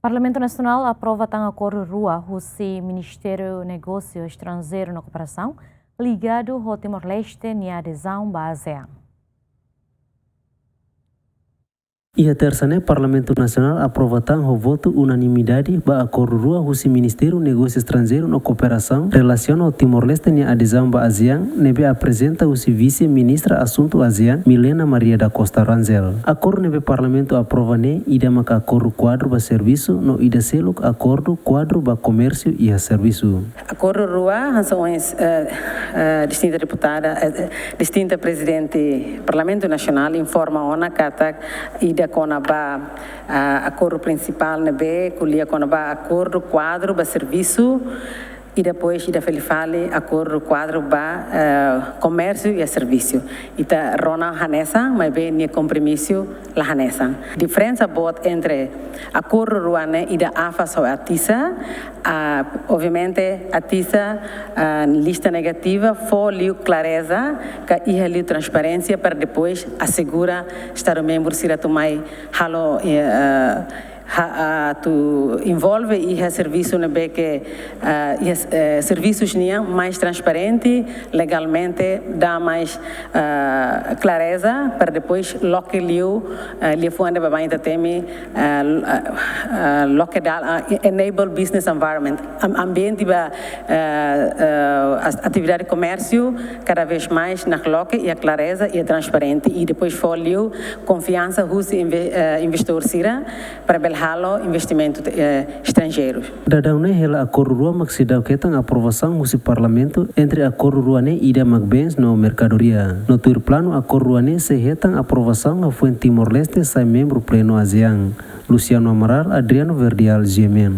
Parlamento Nacional aprova um acordo rua com o Ministério do Negócio Estrangeiro na Cooperação ligado ao Timor-Leste e adesão à ASEAN. E a terça-feira, Parlamento Nacional aprova o voto unanimidade para acordo rua com o Ministério do Negócio Estrangeiro na Cooperação relação ao Timor-Leste e adesão à ASEAN, nebe apresenta o vice-ministra Assunto ASEAN, Milena Maria da Costa Ranzel. Acordo nebe Parlamento aprova e dama acordo quadro para serviço no ida selo acordo quadro para comércio e serviço. Acordo rua, razões distinta deputada, distinta presidente do Parlamento Nacional informa ona kata ida konaba acordo principal nebe kulia konaba acordo quadro para serviço e depois ida felifale acordo quadro para comércio e serviço. Ita rona hanesa, mas bem ni compromisso la hanesa. Diferença bot entre acordo ruane ida afa so atisa, obviamente atisa lista negativa folio clareza que ia liu transparência para depois assegura estar o membro sira tomai halo tu envolve e serviço nebe que serviços nia mais transparente legalmente dá mais clareza para depois loque liu fuande babai teme loque enable business environment ambiente ba atividade de comércio cada vez mais na loque e a clareza e a transparente e depois folio confiança russo investidor sira para investimento estrangeiro. Dadang hela acordo rua maksidau ketang aprovação do Parlamento entre acordo ruane ida magbens no mercadoria. No tur plano acordo ruane se hetang aprovação a Timor-Leste sai membro pleno ASEAN. Luciano Amaral, Adriano Verdial, GMN.